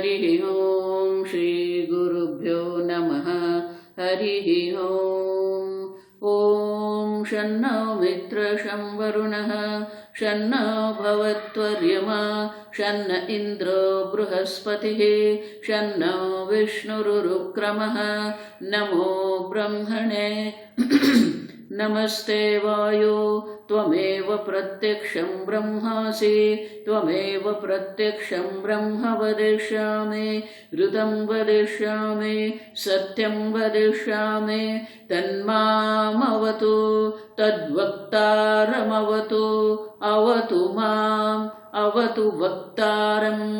हरि ओम श्री गुरुभ्यो नमः। हरि ओम। ओम शन्नो मित्र शं वरुणः शन्नो भवत्वर्यमा शन्न इन्द्रो बृहस्पतिः शन्नो विष्णुरुक्रमः। नमो ब्रह्मणे नमस्ते वायो त्वमेव प्रत्यक्षं ब्रह्मासि त्वमेव प्रत्यक्षं ब्रह्म वदिष्यामि ऋतं वदिष्यामि सत्यं वदिष्यामि तन्मामवतु तद्वक्तारमवतु अवतु माम् अवतु वक्तारम्।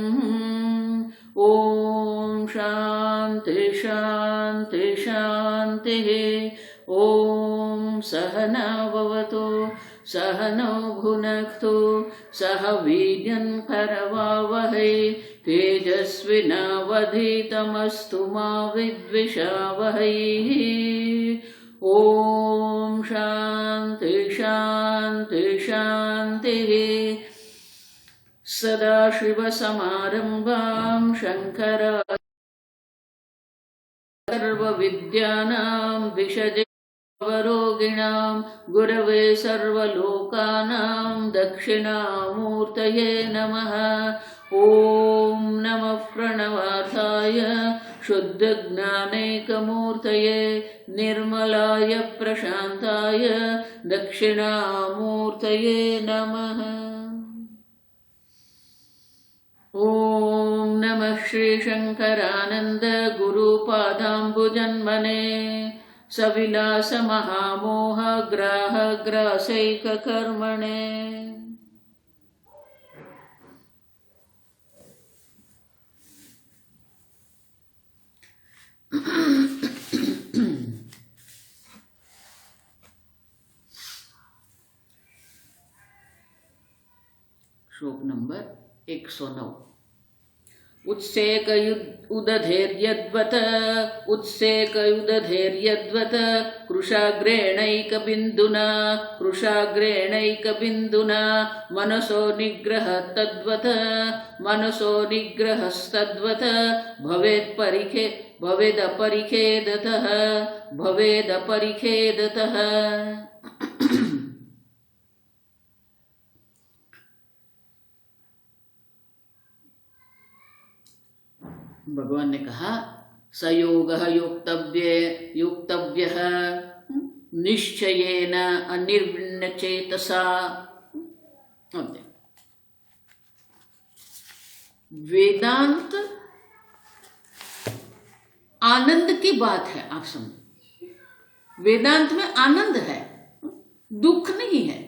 ॐ शान्ति शान्ति शान्तिः। ॐ सहना भवतु सहनौ भुनक्तु सह वीर्यं करवावहै तेजस्विनावधीतमस्तु मा विद्विषावहै। ॐ शान्ति शान्ति शान्तिः। सदाशिवसमारम्भां सर्वविद्यानां भिषजे वरोगिणां गुरवे सर्वलोकानां दक्षिणामूर्तये नमः। ॐ नमः प्रणवार्थाय शुद्धज्ञानैकमूर्तये निर्मलाय प्रशान्ताय दक्षिणामूर्तये नमः। ॐ नमः श्रीशङ्करानन्द गुरुपादाम्बुजन्मने सविलास महामोह ग्राह ग्रासैककर्मणे। श्लोक नंबर 109। उत्सेकयुदधैर्यद्वत् उत्सेकयुदधैर्यद्वत् कृशाग्रेणैकबिन्दुना मनसो निग्रह तद्वत् मनसो निग्रहस्तद्वत् भवेदपरिखेदतः। भगवान ने कहा सयोगः योक्तव्यः निश्चयेन अनिर्विण्णचेतसा। वेदांत आनंद की बात है। आप समझो वेदांत में आनंद है, दुख नहीं है।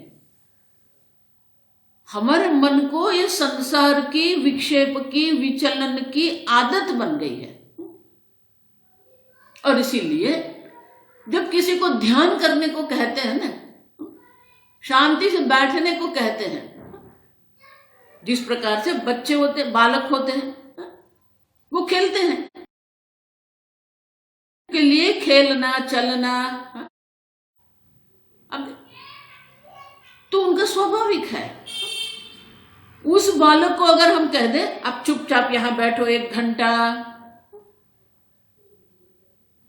हमारे मन को ये संसार की विक्षेप की विचलन की आदत बन गई है और इसीलिए जब किसी को ध्यान करने को कहते हैं ना, शांति से बैठने को कहते हैं, जिस प्रकार से बच्चे होते बालक होते हैं वो खेलते हैं, के लिए खेलना चलना अब तो उनका स्वाभाविक है। उस बालक को अगर हम कह दें आप चुपचाप यहां बैठो 1 घंटा,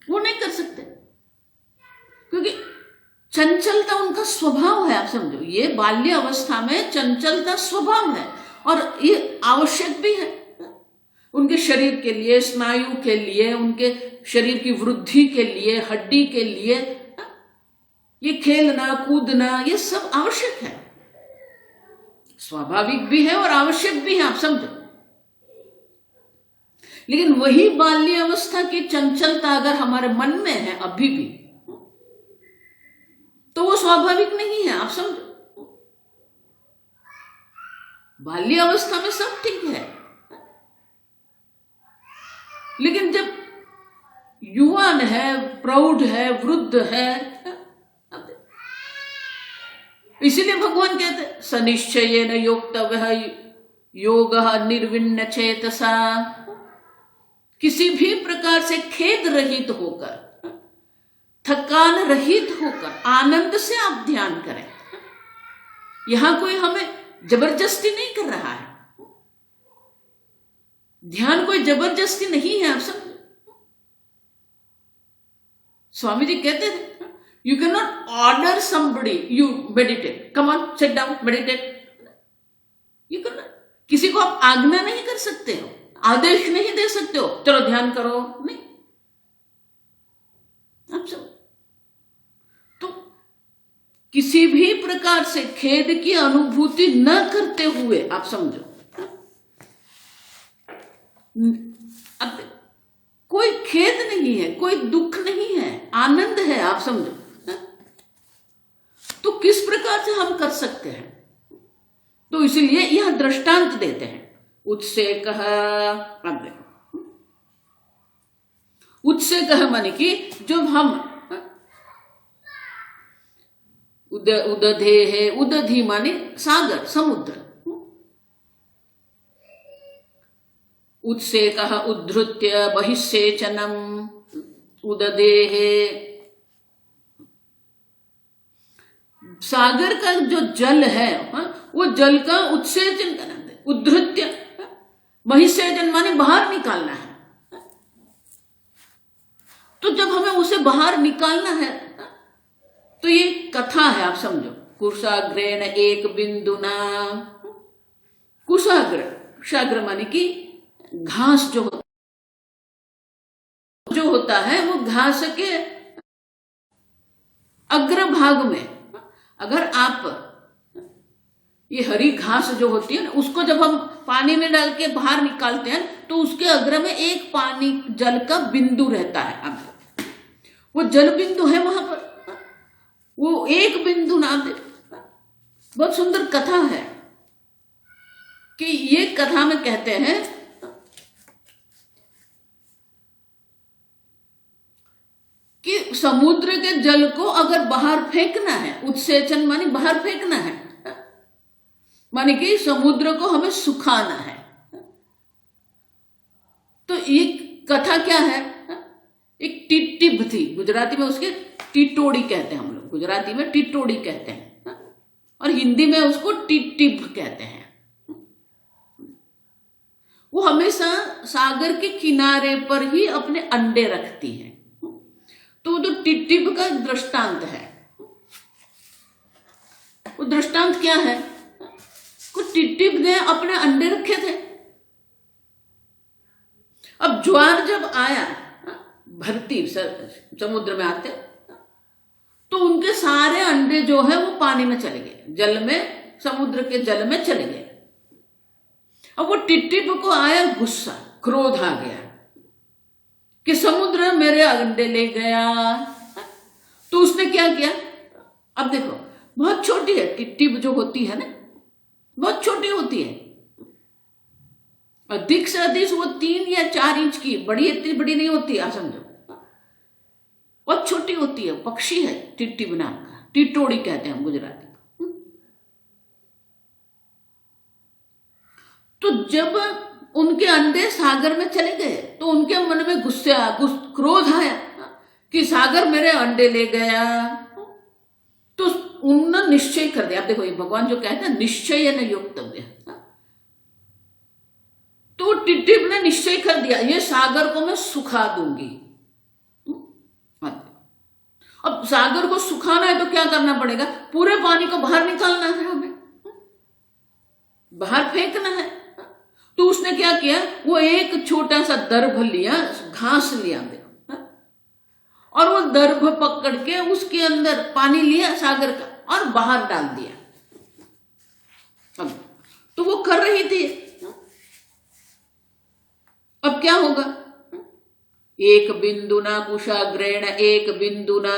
वो नहीं कर सकते क्योंकि चंचलता उनका स्वभाव है। आप समझो ये बाल्य अवस्था में चंचलता स्वभाव है और ये आवश्यक भी है उनके शरीर के लिए, स्नायु के लिए, उनके शरीर की वृद्धि के लिए, हड्डी के लिए। ये खेलना कूदना ये सब आवश्यक है, स्वाभाविक भी है और आवश्यक भी है। आप समझो लेकिन वही बाल्य अवस्था की चंचलता अगर हमारे मन में है अभी भी तो वो स्वाभाविक नहीं है। आप समझो बाल्य अवस्था में सब ठीक है, लेकिन जब युवान है, प्रौढ़ है, वृद्ध है, इसीलिए भगवान कहते सनिश्चयेन योक्तव्यः योगः निर्विण्ण चेतसा। किसी भी प्रकार से खेद रहित होकर, थकान रहित होकर आनंद से आप ध्यान करें। यहां कोई हमें जबरदस्ती नहीं कर रहा है, ध्यान कोई जबरदस्ती नहीं है, आप समझो। स्वामी जी कहते थे, you can not order somebody you meditate, come on sit down meditate. You can not, किसी को आप आज्ञा नहीं कर सकते हो, आदेश नहीं दे सकते हो, चलो ध्यान करो, नहीं। आप सब तो किसी भी प्रकार से खेद की अनुभूति न करते हुए, आप समझो, अब कोई खेद नहीं है, कोई दुख नहीं है, आनंद है, आप समझो। तो किस प्रकार से हम कर सकते हैं? तो इसलिए यह दृष्टांत देते हैं। उत्सेकः, अब देखो, उत्सेकः माने कि जब हम उदधे है, उदधि माने सागर, समुद्र। उत्सेकः उद्धृत्य बहिस्सेचनम उदधे है, सागर का जो जल है वो जल का उत्सेचन करना है, उद्धृत्य, बहिस्सेचन माने बाहर निकालना है। तो जब हमें उसे बाहर निकालना है तो ये कथा है, आप समझो। कुशाग्रेण एक बिंदुना, कुशाग्र, कुशाग्र माने कि घास जो होता है वो घास के अग्रभाग में, अगर आप ये हरी घास जो होती है ना, उसको जब हम पानी में डाल के बाहर निकालते हैं तो उसके अग्र में एक पानी जल का बिंदु रहता है। अब वो जल बिंदु है वहां पर, वो एक बिंदु नाम दे। बहुत सुंदर कथा है कि ये कथा में कहते हैं कि समुद्र के जल को अगर बाहर फेंकना है, उत्सेचन माने बाहर फेंकना है, माने कि समुद्र को हमें सुखाना है। तो ये कथा क्या है? एक टिट्टिब थी, गुजराती में उसके टिटोड़ी कहते हैं, हम लोग गुजराती में टिटोड़ी कहते हैं और हिंदी में उसको टिट्टिब कहते हैं। वो हमेशा सागर के किनारे पर ही अपने अंडे रखती है। तो जो टिट्टिब का दृष्टांत है, वो दृष्टांत क्या है? टिट्टिब ने अपने अंडे रखे थे। अब ज्वार जब आया, भरती समुद्र में आते, तो उनके सारे अंडे जो है वो पानी में चले गए, जल में, समुद्र के जल में चले गए। अब वो टिट्टिब को आया गुस्सा, क्रोध आ गया कि समुद्र मेरे अंडे ले गया। तो उसने क्या किया? अब देखो, बहुत छोटी है टिट्टिब जो होती है ना, बहुत छोटी होती है, अधिक से अधिक वो 3 या 4 इंच की, बड़ी इतनी बड़ी नहीं होती, आप समझो, बहुत छोटी होती है। पक्षी है टिट्टिब नाम का, टिटोड़ी कहते हैं हम गुजराती। तो जब उनके अंडे सागर में चले गए तो उनके मन में क्रोध आया कि सागर मेरे अंडे ले गया। तो उन्होंने निश्चय कर दिया। आप देखो, ये भगवान जो कहते हैं निश्चय न योक्तव्य, तो टिट्टिब ने निश्चय कर दिया, ये सागर को मैं सुखा दूंगी। अब सागर को सुखाना है तो क्या करना पड़ेगा? पूरे पानी को बाहर निकालना है, हमें बाहर फेंकना है। तो उसने क्या किया? वो एक छोटा सा दर्भ लिया, घास लिया और वो दर्भ पकड़ के उसके अंदर पानी लिया सागर का और बाहर डाल दिया। अब तो वो कर रही थी। अब क्या होगा? एक बिंदुना कुशाग्रेण एक बिंदुना,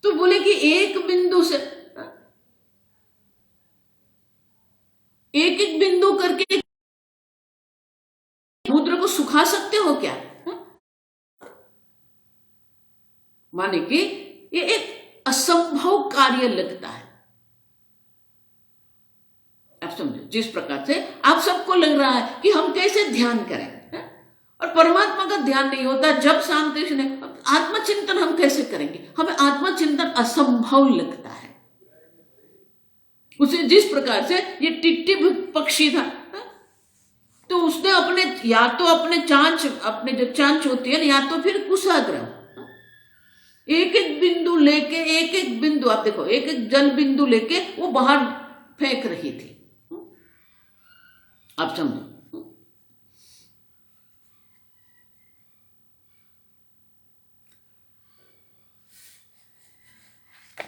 तो बोले कि एक बिंदु से एक एक बिंदु करके समुद्र को सुखा सकते हो क्या? माने कि ये एक असंभव कार्य लगता है। आप समझो, जिस प्रकार से आप सबको लग रहा है कि हम कैसे ध्यान करें, और परमात्मा का ध्यान नहीं होता जब शांति से आत्मचिंतन हम कैसे करेंगे? हमें आत्मचिंतन असंभव लगता है। उसे जिस प्रकार से ये टिट्टिब पक्षी था, तो उसने अपने, या तो अपने चांच, अपने जो चांच होती है ना, या तो फिर कुशाग्र, एक एक बिंदु लेके, एक एक बिंदु, आप देखो, एक एक जल बिंदु लेके वो बाहर फेंक रही थी। आप समझो।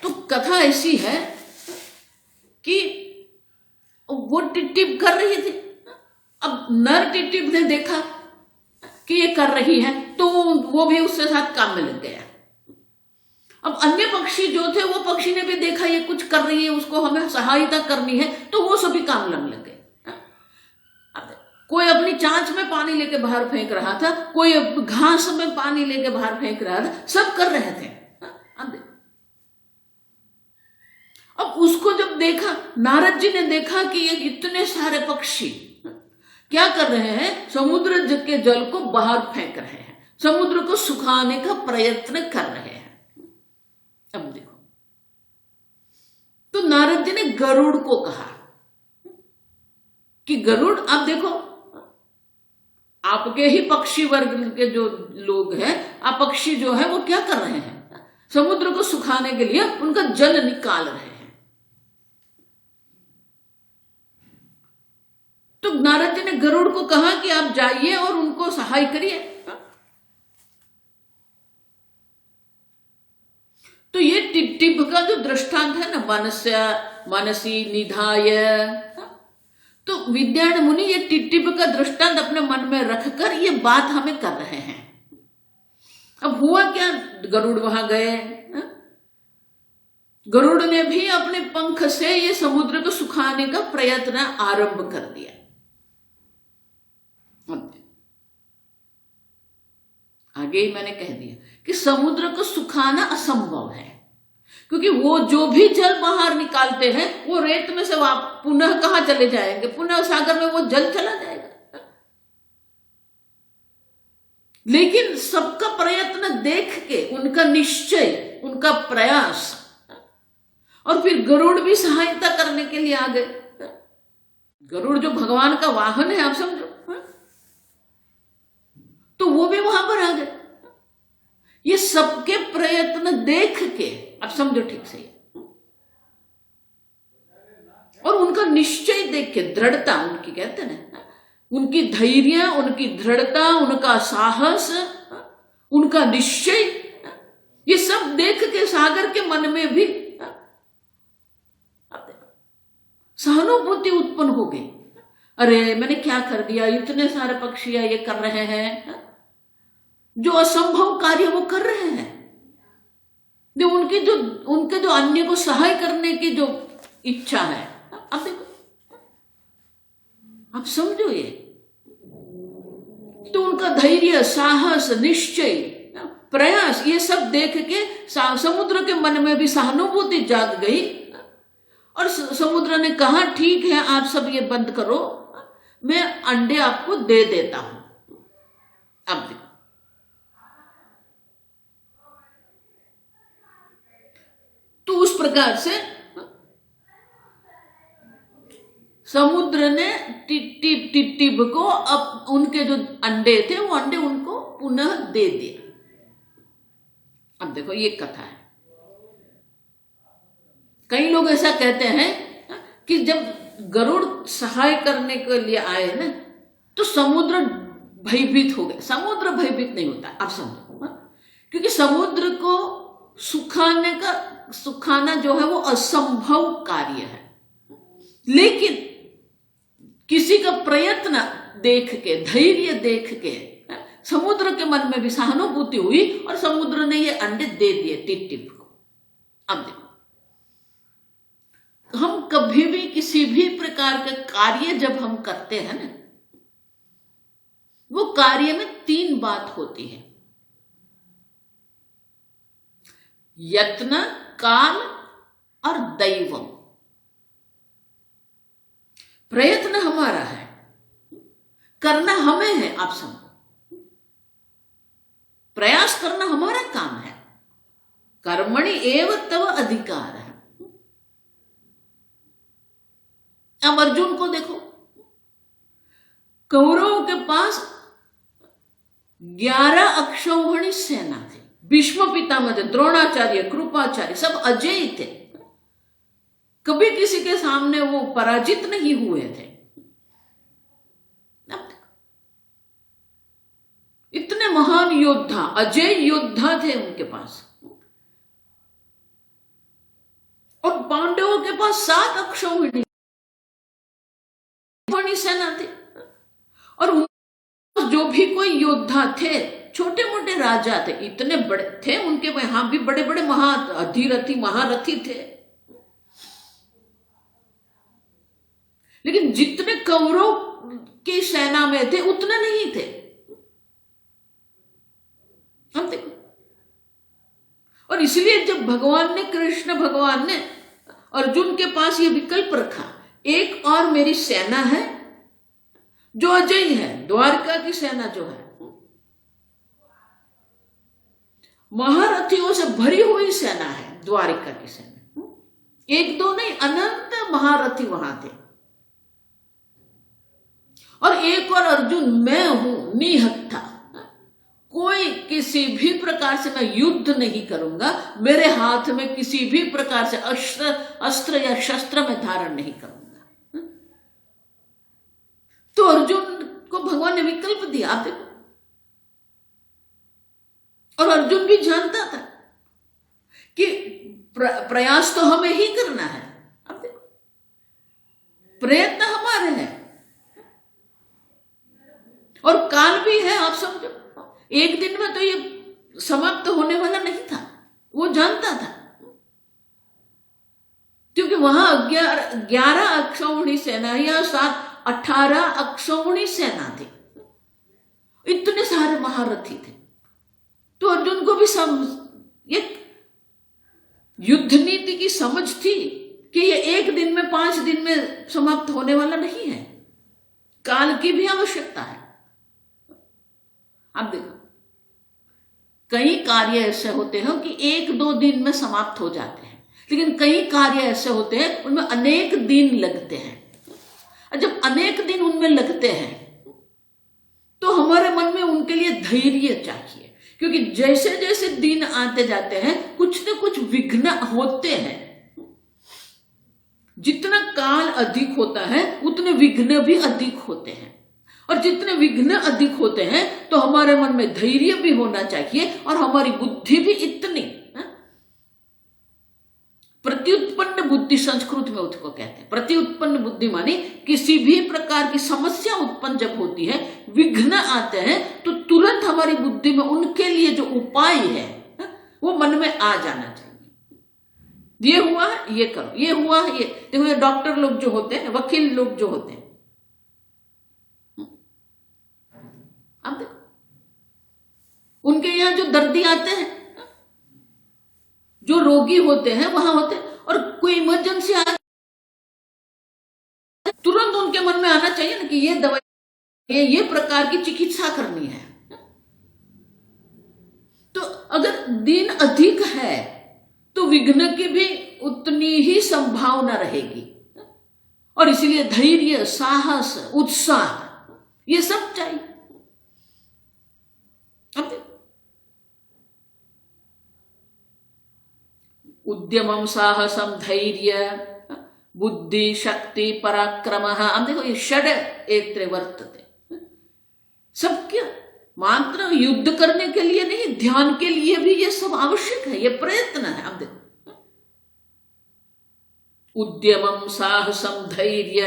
तो कथा ऐसी है कि वो टिप कर रही थी। अब नर टिप ने देखा कि ये कर रही है, तो वो भी उसके साथ काम में लग गया। अब अन्य पक्षी जो थे, वो पक्षी ने भी देखा ये कुछ कर रही है, उसको हमें सहायता करनी है, तो वो सभी काम लगने लग गए। कोई अपनी चांच में पानी लेके बाहर फेंक रहा था, कोई घास में पानी लेके बाहर फेंक रहा था, सब कर रहे थे। अब उसको जब देखा, नारद जी ने देखा कि ये इतने सारे पक्षी क्या कर रहे हैं, समुद्र के जल को बाहर फेंक रहे हैं, समुद्र को सुखाने का प्रयत्न कर रहे हैं। अब देखो, तो नारद जी ने गरुड़ को कहा कि गरुड़, आप देखो, आपके ही पक्षी वर्ग के जो लोग हैं, आप पक्षी जो है वो क्या कर रहे हैं, समुद्र को सुखाने के लिए उनका जल निकाल रहे हैं। तो नारद जी ने गरुड़ को कहा कि आप जाइए और उनको सहाय करिए। तो ये टिप का जो दृष्टांत है ना, मनसी निधाय, तो विद्यारण्य मुनि ये टिप का दृष्टांत अपने मन में रखकर ये बात हमें कर रहे हैं। अब हुआ क्या, गरुड़ वहां गए, गरुड़ ने भी अपने पंख से ये समुद्र को सुखाने का प्रयत्न आरंभ कर दिया। आगे ही मैंने कह दिया कि समुद्र को सुखाना असंभव है, क्योंकि वो जो भी जल बाहर निकालते हैं वो रेत में से पुनः कहां चले जाएंगे, पुनः सागर में वो जल चला जाएगा। लेकिन सबका प्रयत्न देख के, उनका निश्चय, उनका प्रयास, और फिर गरुड़ भी सहायता करने के लिए आ गए। गरुड़ जो भगवान का वाहन है, आप समझो, तो वो भी वहां पर आ गए। ये सबके प्रयत्न देख के, अब समझो ठीक से, और उनका निश्चय देख के, दृढ़ता उनकी, कहते ना, उनकी धैर्य, उनकी दृढ़ता, उनका साहस, उनका निश्चय, ये सब देख के सागर के मन में भी सहानुभूति उत्पन्न हो गई। अरे मैंने क्या कर दिया, इतने सारे पक्षी ये कर रहे हैं, जो असंभव कार्य वो कर रहे हैं, जो उनके जो अन्य को सहाय करने की जो इच्छा है। अब देखो, आप समझो ये, तो उनका धैर्य, साहस, निश्चय, प्रयास, ये सब देख के समुद्र के मन में भी सहानुभूति जाग गई, और समुद्र ने कहा ठीक है, आप सब ये बंद करो, मैं अंडे आपको दे देता हूं। अब देखो, तो उस प्रकार से समुद्र ने टिप को, अब उनके जो अंडे थे वो अंडे उनको पुनः दे दिए। अब देखो, ये कथा है। कई लोग ऐसा कहते हैं कि जब गरुड़ सहाय करने के लिए आए ना, तो समुद्र भयभीत हो गया। समुद्र भयभीत नहीं होता, आप समझो, क्योंकि समुद्र को सुखाना जो है वो असंभव कार्य है। लेकिन किसी का प्रयत्न देख के, धैर्य देख के, समुद्र के मन में भी सहानुभूति हुई, और समुद्र ने ये अंडे दे दिए टिप को। अब देखो, हम कभी भी किसी भी प्रकार के कार्य जब हम करते हैं ना, वो कार्य में 3 बात होती है: यत्न, काल और दैवम। प्रयत्न हमारा है, करना हमें है, आप समझो, प्रयास करना हमारा काम है। कर्मणि एव तव अधिकार है। अब अर्जुन को देखो, कौरवों के पास 11 अक्षौहिणी सेना थी। भीष्म पितामह थे, द्रोणाचार्य, कृपाचार्य, सब अजेय थे। कभी किसी के सामने वो पराजित नहीं हुए थे। इतने महान योद्धा, अजय योद्धा थे उनके पास। और पांडवों के पास 7 अक्षौहिणी सेना थी। और जो भी कोई योद्धा थे, छोटे मोटे राजा थे, इतने बड़े थे उनके यहां भी बड़े बड़े अधिरथी महारथी थे, लेकिन जितने कौरव की सेना में थे उतने नहीं थे। हम देखो, और इसलिए जब भगवान ने, कृष्ण भगवान ने अर्जुन के पास ये विकल्प रखा, एक और मेरी सेना है जो अजय है, द्वारका की सेना जो है, महारथियों से भरी हुई सेना है द्वारिका की सेना। एक दो नहीं, अनंत महारथी वहां थे। और एक और अर्जुन, मैं हूं निहत्था, कोई किसी भी प्रकार से मैं युद्ध नहीं करूंगा, मेरे हाथ में किसी भी प्रकार से अस्त्र या शस्त्र में धारण नहीं करूंगा। तो अर्जुन को भगवान ने विकल्प दिया, आप देखो। और अर्जुन भी जानता था कि प्रयास तो हमें ही करना है। आप देखो, प्रयत्न हमारे हैं और काल भी है। आप समझो, एक दिन में तो ये समाप्त होने वाला नहीं था, वो जानता था। क्योंकि वहां 11 अक्षौहिणी सेना या 18 अक्षौहिणी सेना थी, इतने सारे महारथी थे। तो अर्जुन को भी एक युद्ध नीति की समझ थी कि ये एक दिन में, 5 दिन में समाप्त होने वाला नहीं है, काल की भी आवश्यकता है। अब देखो, कई कार्य ऐसे होते हैं कि 1-2 दिन में समाप्त हो जाते हैं, लेकिन कई कार्य ऐसे होते हैं उनमें अनेक दिन लगते हैं। जब अनेक दिन उनमें लगते हैं तो हमारे मन में उनके लिए धैर्य चाहिए, क्योंकि जैसे जैसे दिन आते जाते हैं कुछ न कुछ विघ्न होते हैं। जितना काल अधिक होता है उतने विघ्न भी अधिक होते हैं, और जितने विघ्न अधिक होते हैं तो हमारे मन में धैर्य भी होना चाहिए, और हमारी बुद्धि भी इतनी, प्रत्युत्पन्न बुद्धि संस्कृत में उसको कहते हैं। प्रत्युत्पन्न बुद्धि मानी किसी भी प्रकार की समस्या उत्पन्न जब होती है, विघ्न आते हैं, तो तुरंत हमारी बुद्धि में उनके लिए जो उपाय है वो मन में आ जाना चाहिए। ये हुआ है, ये करो, ये हुआ है, ये देखो। ये डॉक्टर लोग जो होते हैं, वकील लोग जो होते हैं, आप देखो, उनके यहां जो दर्दी आते हैं, जो रोगी होते हैं वहां होते हैं, और कोई इमरजेंसी आ, तुरंत उनके मन में आना चाहिए ना कि ये दवाई, ये प्रकार की चिकित्सा करनी है। तो अगर दिन अधिक है तो विघ्न की भी उतनी ही संभावना रहेगी, और इसीलिए धैर्य, साहस, उत्साह, ये सब चाहिए। उद्यमम साहसम धैर्य बुद्धि शक्ति पराक्रम, हम देखो ये षड एत्रे वर्तते। सब क्या मात्र युद्ध करने के लिए नहीं, ध्यान के लिए भी ये सब आवश्यक है, ये प्रयत्न है। आप देखो, उद्यमम साहसम धैर्य,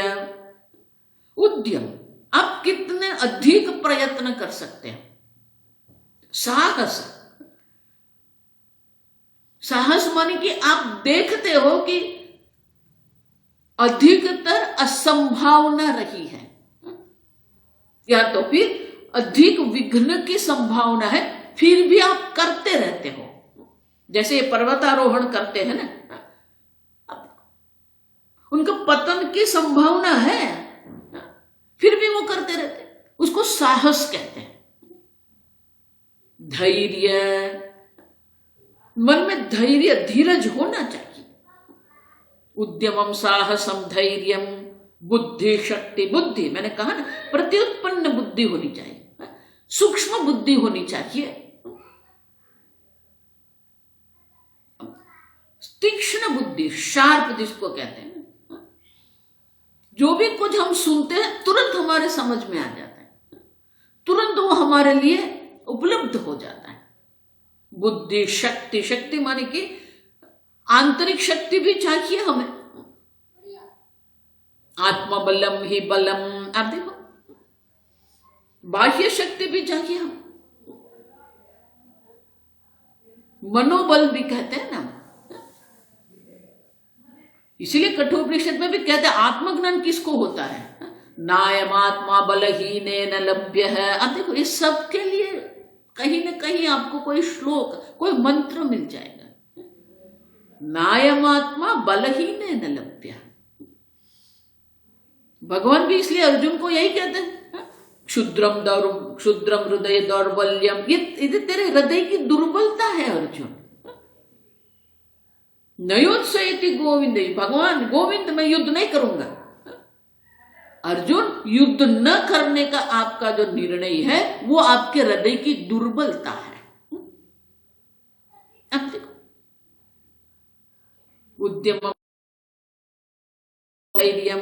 उद्यम, आप कितने अधिक प्रयत्न कर सकते हैं। साहस, साहस माने कि आप देखते हो कि अधिकतर असंभावना रही है, या तो फिर अधिक विघ्न की संभावना है, फिर भी आप करते रहते हो। जैसे पर्वतारोहण करते हैं ना, उनका पतन की संभावना है, फिर भी वो करते रहते, उसको साहस कहते हैं। धैर्य, मन में धैर्य, धीरज होना चाहिए। उद्यमम साहसम धैर्यम बुद्धि शक्ति, बुद्धि मैंने कहा ना, प्रत्युत्पन्न बुद्धि होनी चाहिए, सूक्ष्म बुद्धि होनी चाहिए, तीक्ष्ण बुद्धि, शार्प जिसको कहते हैं। जो भी कुछ हम सुनते हैं तुरंत हमारे समझ में आ जाता है, तुरंत वो हमारे लिए उपलब्ध हो जाता है। बुद्धि शक्ति, शक्ति माने कि आंतरिक शक्ति भी चाहिए हमें, आत्मबलम ही बलम, आप देखो बाह्य शक्ति भी चाहिए हमें, मनोबल भी कहते हैं ना। इसीलिए कठोपनिषद में भी कहते हैं आत्मज्ञान किसको होता है, नायम आत्मा बलहीने न लभ्य है। अब देखो ये सब के लिए कहीं ना कहीं आपको कोई श्लोक, कोई मंत्र मिल जाएगा, नायम आत्मा बलहीने न लभ्य। भगवान भी इसलिए अर्जुन को यही कहते हैं, क्षुद्रम हृदय दौर्बल्यम, ये तेरे हृदय की दुर्बलता है अर्जुन। नयोत्सयति गोविंद, भगवान गोविंद मैं युद्ध नहीं करूंगा। अर्जुन युद्ध न करने का आपका जो निर्णय है वो आपके हृदय की दुर्बलता है। अब देखो उद्यम धैर्यम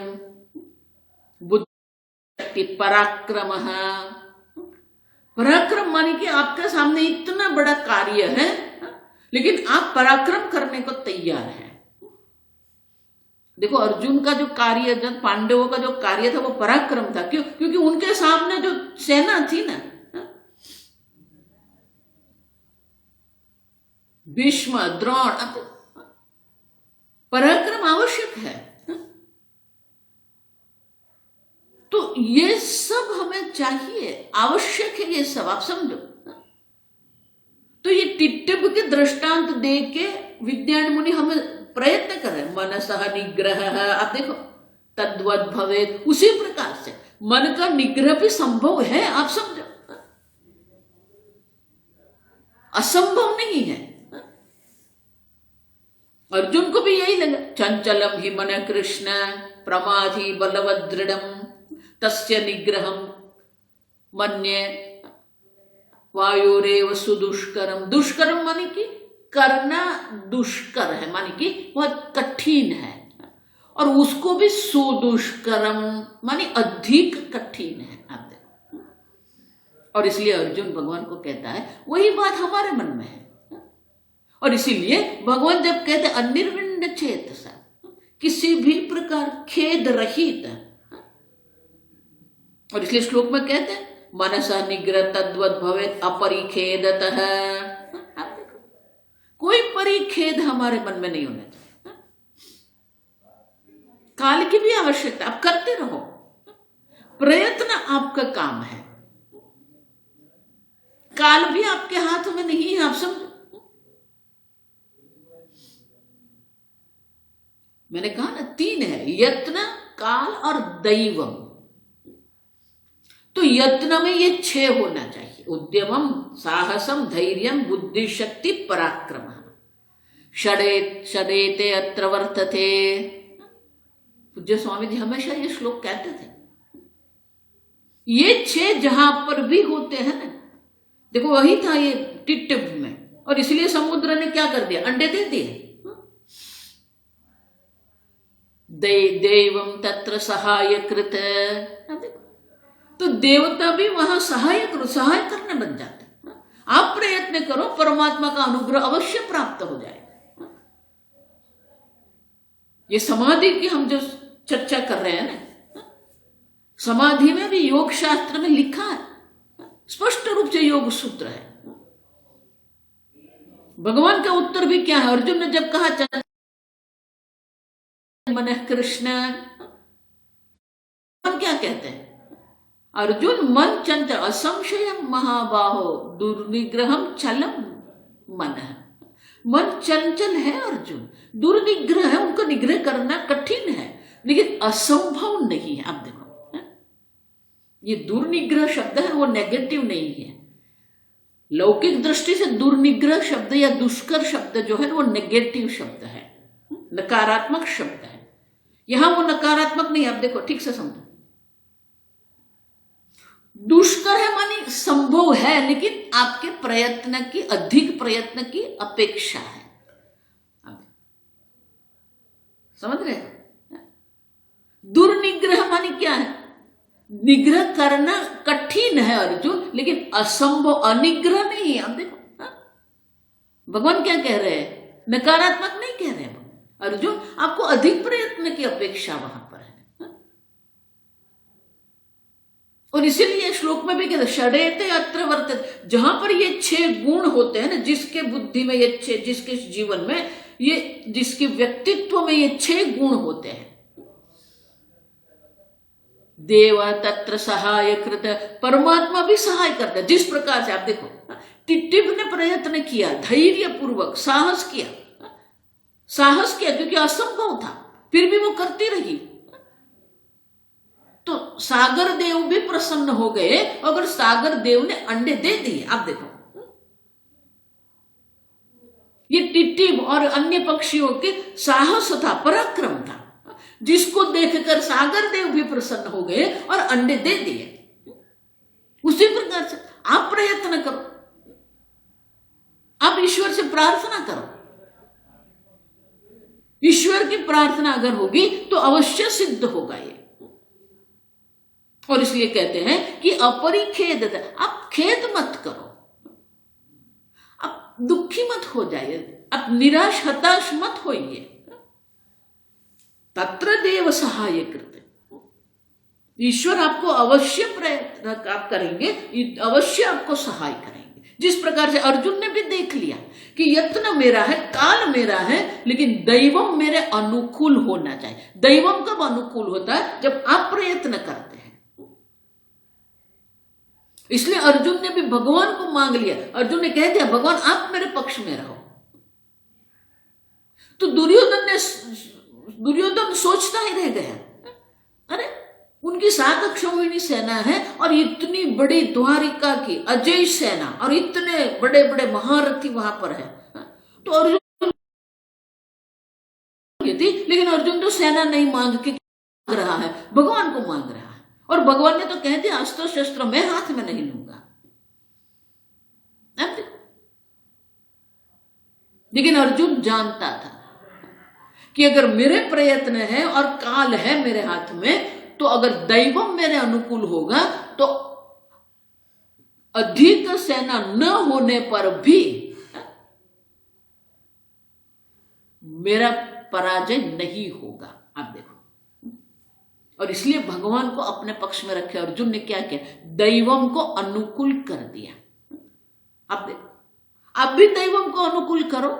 बुद्धि पराक्रम, पराक्रम माने कि आपके सामने इतना बड़ा कार्य है लेकिन आप पराक्रम करने को तैयार हैं। देखो अर्जुन का जो कार्य, जब पांडवों का जो कार्य था वो पराक्रम था। क्यों? क्योंकि उनके सामने जो सेना थी ना, भीष्म द्रोण, पराक्रम आवश्यक है। तो ये सब हमें चाहिए, आवश्यक है ये सब, आप समझो। तो ये टिट्टिब के दृष्टांत दे के विद्यान मुनि हमें प्रयत्न कर रहे हैं, मनसः निग्रह, आप देखो तद्वद भवेत्, उसी प्रकार से मन का निग्रह भी संभव है, आप समझो, असंभव नहीं है। अर्जुन को भी यही लगा, चंचलम ही मन कृष्ण प्रमाधि बलवदृढ़म तस्य निग्रहम मन्ये वायुरेव सुदुष्करम। दुष्करम माने कि करना दुष्कर है, माने कि बहुत कठिन है, और उसको भी सुदुष्करम माने अधिक कठिन है। आप देखो, और इसलिए अर्जुन भगवान को कहता है वही बात हमारे मन में है। और इसीलिए भगवान जब कहते अनिर्विण्ण चेतसा, किसी भी प्रकार खेद रहित, और इसलिए श्लोक में कहते हैं मनसा निग्रह तद्वद भवेत् अपरिखेदतः। कोई परिखेद हमारे मन में नहीं होना चाहिए। काल की भी आवश्यकता, आप करते रहो, प्रयत्न आपका काम है, काल भी आपके हाथ में नहीं है, आप समझो। मैंने कहा ना तीन है, यत्न, काल और दैवम। तो यत्न में ये 6 होना चाहिए, उद्यमम साहसम धैर्यम बुद्धि शक्ति पराक्रम षडेते अत्र वर्तते। पूज्य स्वामी जी हमेशा ये श्लोक कहते थे, ये 6 जहां पर भी होते हैं ना, देखो वही था ये टिट्टिब में, और इसलिए समुद्र ने क्या कर दिया, अंडे दे दिए। देवम तत्र सहाय कृत, तो देवता भी वहां सहाय करने बन जाते हैं। आप प्रयत्न करो, परमात्मा का अनुग्रह अवश्य प्राप्त हो जाएगा। ये समाधि की हम जो चर्चा कर रहे हैं ना, समाधि में भी योग शास्त्र में लिखा है, स्पष्ट रूप से योग सूत्र है। भगवान का उत्तर भी क्या है, अर्जुन ने जब कहा मन कृष्ण, क्या कहते हैं अर्जुन, मन चंचल असंशय महाबाहो दुर्निग्रहम चलम मन। मन चंचल है अर्जुन, दुर्निग्रह है, उनको निग्रह करना कठिन है लेकिन असंभव नहीं है। आप देखो ये दुर्निग्रह शब्द है वो नेगेटिव नहीं है। लौकिक दृष्टि से दुर्निग्रह शब्द या दुष्कर शब्द जो है वो नेगेटिव शब्द है, नकारात्मक शब्द है। यहां वो नकारात्मक नहीं, आप देखो ठीक से समझो। दुष्कर है मानी संभव है, लेकिन आपके प्रयत्न की, अधिक प्रयत्न की अपेक्षा है। समझ रहे हैं? दुर्निग्रह मानी क्या है? निग्रह करना कठिन है अर्जुन, लेकिन असंभव, अनिग्रह नहीं है। आप देखो भगवान क्या कह रहे हैं, नकारात्मक नहीं कह रहे हैं अर्जुन, आपको अधिक प्रयत्न की अपेक्षा वहां पर है। और इसीलिए श्लोक में भी कहते षडेते अत्र वर्तते, जहां पर ये 6 गुण होते हैं ना, जिसके बुद्धि में ये 6, जिसके जीवन में ये, जिसके व्यक्तित्व में ये 6 गुण होते हैं, देव तत्र सहाय कृत, परमात्मा भी सहाय करता है। जिस प्रकार से आप देखो टिट्टिव ने प्रयत्न किया, धैर्य पूर्वक साहस किया, क्योंकि असंभव था, फिर भी वो करती रही, तो सागर देव भी प्रसन्न हो गए। अगर सागर देव ने अंडे दे दिए, आप देखो ये टिट्टिव और अन्य पक्षियों के साहस था, पराक्रम था, जिसको देखकर सागर देव भी प्रसन्न हो गए और अंडे दे दिए। उसी प्रकार से आप प्रयत्न करो, आप ईश्वर से प्रार्थना करो। ईश्वर की प्रार्थना अगर होगी तो अवश्य सिद्ध होगा ये। और इसलिए कहते हैं कि अपरिखेद, आप खेद मत करो, आप दुखी मत हो जाइए, आप निराश हताश मत होइए। तत्र देव सहाय कृते, ईश्वर आपको अवश्य प्रयत्न आप करेंगे, अवश्य आपको सहाय करेंगे। जिस प्रकार से अर्जुन ने भी देख लिया कि यत्न मेरा है, काल मेरा है, लेकिन दैवम मेरे अनुकूल होना चाहिए। दैवम कब अनुकूल होता है? जब आप प्रयत्न करते हैं। इसलिए अर्जुन ने भी भगवान को मांग लिया। अर्जुन ने कह दिया भगवान आप मेरे पक्ष में रहो। तो दुर्योधन सोचता ही रह गया, अरे उनकी 7 अक्षौहिणी सेना है और इतनी बड़ी द्वारिका की अजय सेना और इतने बड़े बड़े महारथी वहां पर है, तो अर्जुन थी, लेकिन अर्जुन तो सेना नहीं मांग के मांग रहा है, भगवान को मांग रहा है। और भगवान ने तो कह दिया अस्त्र शस्त्र मैं हाथ में नहीं लूंगा। लेकिन अर्जुन जानता था कि अगर मेरे प्रयत्न है और काल है मेरे हाथ में, तो अगर दैवम मेरे अनुकूल होगा तो अधिक सेना न होने पर भी मेरा पराजय नहीं होगा। आप देखो, और इसलिए भगवान को अपने पक्ष में रखे। अर्जुन ने क्या किया? दैवम को अनुकूल कर दिया। आप देखो, आप भी दैवम को अनुकूल करो।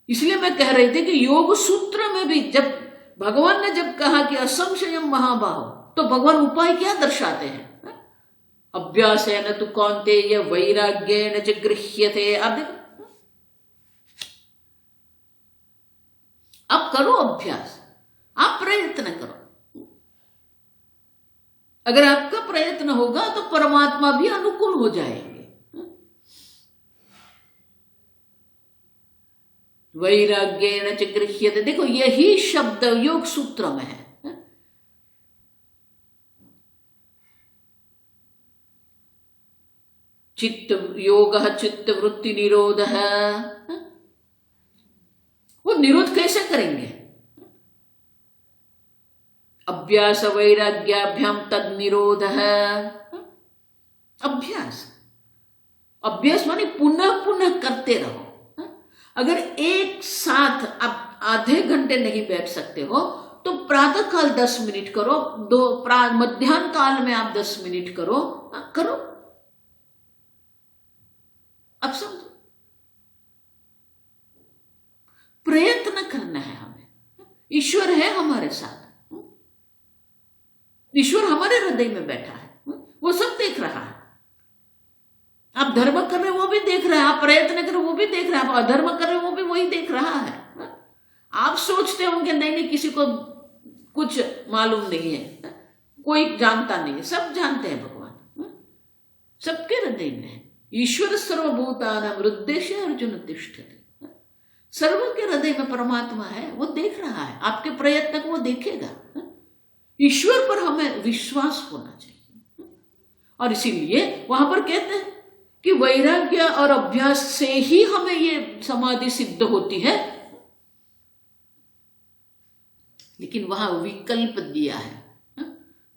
इसलिए मैं कह रही थी कि योग सूत्र में भी जब भगवान ने जब कहा कि असंशयम महाबाहो, तो भगवान उपाय क्या दर्शाते हैं? अभ्यासेन तु कौन्तेय वैराग्येन च गृह्यते। आप करो अभ्यास, आप प्रयत्न करो। अगर आपका प्रयत्न होगा तो परमात्मा भी अनुकूल हो जाएंगे। वैराग्येन च गृह्यते, देखो यही शब्द योग सूत्र में है। चित्त योग चित्त वृत्ति निरोध है। वो निरोध कैसे करेंगे? अभ्यास वैराग्याभ्याम तद निरोध है। अभ्यास, अभ्यास माने पुनः पुनः करते रहो। अगर एक साथ आप आधे घंटे नहीं बैठ सकते हो तो प्रातः काल 10 मिनट करो, मध्याह्न काल में आप 10 मिनट करो। करो, अब समझो, प्रयत्न करना है हमें। ईश्वर है हमारे साथ, ईश्वर हमारे हृदय में बैठा है, वो सब देख रहा है। आप धर्म कर रहे हो वो भी देख रहा है, आप प्रयत्न कर रहे हो वो भी देख रहा है, आप अधर्म कर रहे हो वो भी वही देख रहा है। आप सोचते होंगे नहीं किसी को कुछ मालूम नहीं है, कोई जानता नहीं है, सब जानते हैं भगवान, सबके हृदय में है। ईश्वर सर्वभूतानां हृदयेषु अर्जुन तिष्ठति। सर्व के हृदय में परमात्मा है, वो देख रहा है, आपके प्रयत्न को वो देखेगा। ईश्वर पर हमें विश्वास होना चाहिए। और इसीलिए वहां पर कहते हैं कि वैराग्य और अभ्यास से ही हमें ये समाधि सिद्ध होती है। लेकिन वहां विकल्प दिया है,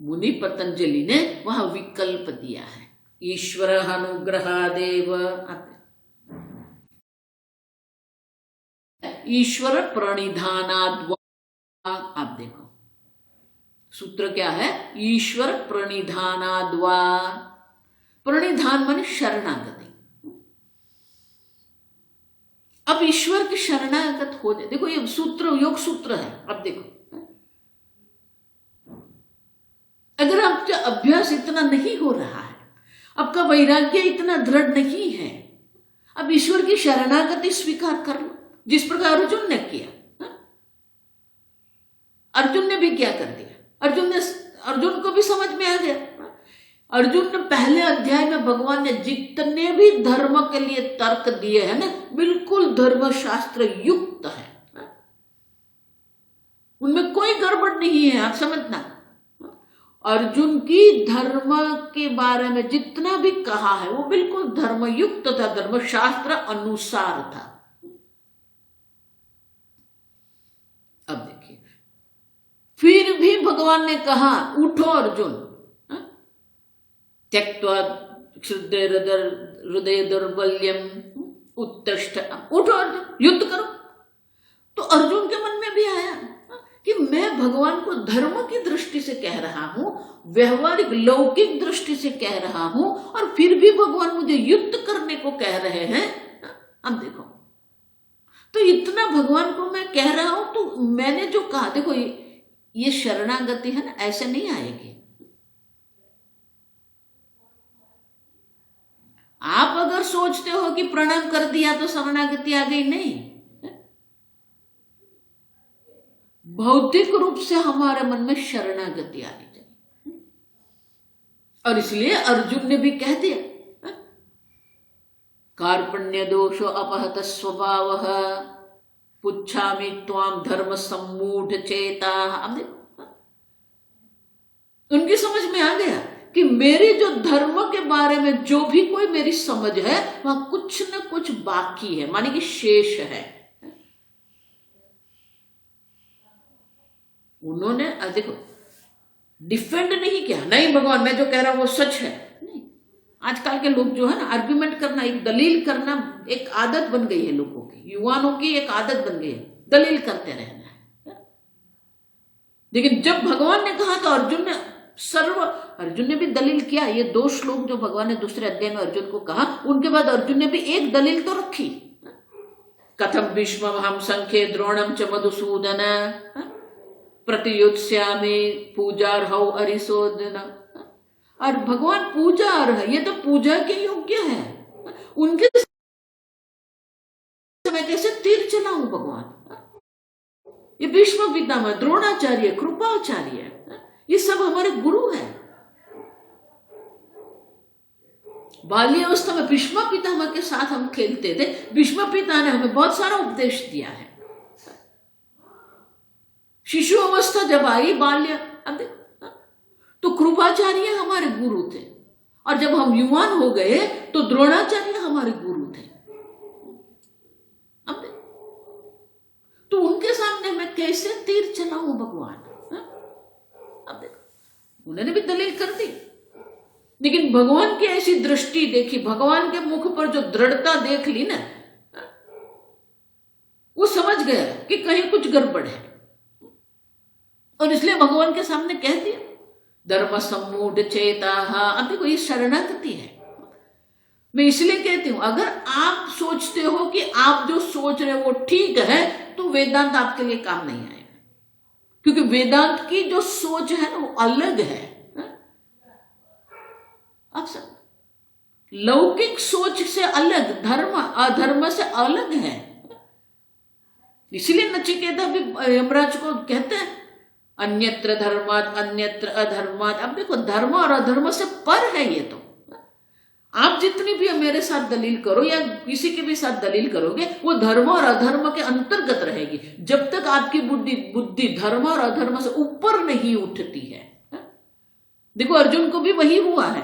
मुनि पतंजलि ने वहां विकल्प दिया है। ईश्वर अनुग्रहादेव, ईश्वर प्रणिधानाद्वा, आप देखो सूत्र क्या है, ईश्वर प्रणिधानाद्वा। प्रणिधान माने शरणागति। अब ईश्वर के शरणागत हो जाए, देखो ये सूत्र योग सूत्र है। अब देखो अगर आपका अभ्यास इतना नहीं हो रहा है, आपका वैराग्य इतना दृढ़ नहीं है, अब ईश्वर की शरणागति स्वीकार कर लो, जिस प्रकार अर्जुन ने किया। अर्जुन ने भी क्या कर दिया, अर्जुन को भी समझ में आ गया। अर्जुन ने पहले अध्याय में भगवान ने जितने भी धर्म के लिए तर्क दिए हैं ना, बिल्कुल धर्मशास्त्र युक्त है, उनमें कोई गड़बड़ नहीं है। आप समझना, अर्जुन की धर्म के बारे में जितना भी कहा है वो बिल्कुल धर्मयुक्त था, धर्मशास्त्र अनुसार था। अब देखिए, फिर भी भगवान ने कहा उठो अर्जुन, त्यक्त्वा हृदय दौर्बल्यम उत्तिष्ठ, उठो अर्जुन, युद्ध करो। तो अर्जुन के मन में भी आया कि मैं भगवान को धर्म की दृष्टि से कह रहा हूं, व्यवहारिक लौकिक दृष्टि से कह रहा हूं, और फिर भी भगवान मुझे युद्ध करने को कह रहे हैं। अब देखो, तो इतना भगवान को मैं कह रहा हूं, तो मैंने जो कहा, देखो ये शरणागति है ना, ऐसे नहीं आएगी। आप अगर सोचते हो कि प्रणाम कर दिया तो शरणागति आ गई, नहीं। भौतिक रूप से हमारे मन में शरणागति आनी चाहिए। और इसलिए अर्जुन ने भी कह दिया, कार्पण्य दोषो अपहत स्वभाव पुच्छामि त्वाम धर्म सम्मूढ़ चेता। उनकी समझ में आ गया कि मेरी जो धर्म के बारे में जो भी कोई मेरी समझ है, वहां कुछ न कुछ बाकी है, माने कि शेष है। उन्होंने देखो डिफेंड नहीं किया, नहीं भगवान मैं जो कह रहा हूं वो सच है, नहीं। आजकल के लोग जो है ना, आर्ग्यूमेंट करना, एक दलील करना एक आदत बन गई है लोगों की, युवाओं की एक आदत बन गई है, दलील करते रहना है। लेकिन जब भगवान ने कहा तो अर्जुन ने भी दलील किया। ये 2 श्लोक जो भगवान ने दूसरे अध्याय में अर्जुन को कहा, उनके बाद अर्जुन ने भी एक दलील तो रखी, कथम भीष्मं हम संख्ये द्रोणम च मधुसूदन प्रतियुत्स्यामि पूजार्हौ अरिशोदन। और भगवान पूजा अर्ह, ये तो पूजा के योग्य है, उनके समय कैसे तीर चलाऊं भगवान। ये भीष्म पितामह, द्रोणाचार्य, कृपाचार्य, ये सब हमारे गुरु हैं। बाल्यावस्था में भीष्म पितामह के साथ हम खेलते थे, भीष्म पिता ने हमें बहुत सारा उपदेश दिया है। शिशु अवस्था जब आई, बाल्य, तो कृपाचार्य हमारे गुरु थे, और जब हम युवान हो गए तो द्रोणाचार्य हमारे गुरु थे। अब तो उनके सामने मैं कैसे तीर चलाऊं भगवान। अब देखो, उन्होंने भी दलील कर दी, लेकिन भगवान की ऐसी दृष्टि देखी, भगवान के मुख पर जो दृढ़ता देख ली ना, वो समझ गया कि कहीं कुछ गड़बड़ है, और इसलिए भगवान के सामने कह दिया धर्म सम्मूढ़ चेता। अब देखो ये शरणागति है। मैं इसलिए कहती हूं, अगर आप सोचते हो कि आप जो सोच रहे हो वो ठीक है, तो वेदांत आपके लिए काम नहीं आएगा, क्योंकि वेदांत की जो सोच है ना वो अलग है। अब सब लौकिक सोच से अलग, धर्म अधर्म से अलग है। इसलिए नचिकेता भी यमराज को कहते हैं अन्यत्र धर्मात् अन्यत्र अधर्मात्। अब देखो धर्म और अधर्म से पर है ये तो। आप जितनी भी मेरे साथ दलील करो या किसी के भी साथ दलील करोगे, वो धर्म और अधर्म के अंतर्गत रहेगी, जब तक आपकी बुद्धि धर्म और अधर्म से ऊपर नहीं उठती है। देखो अर्जुन को भी वही हुआ है।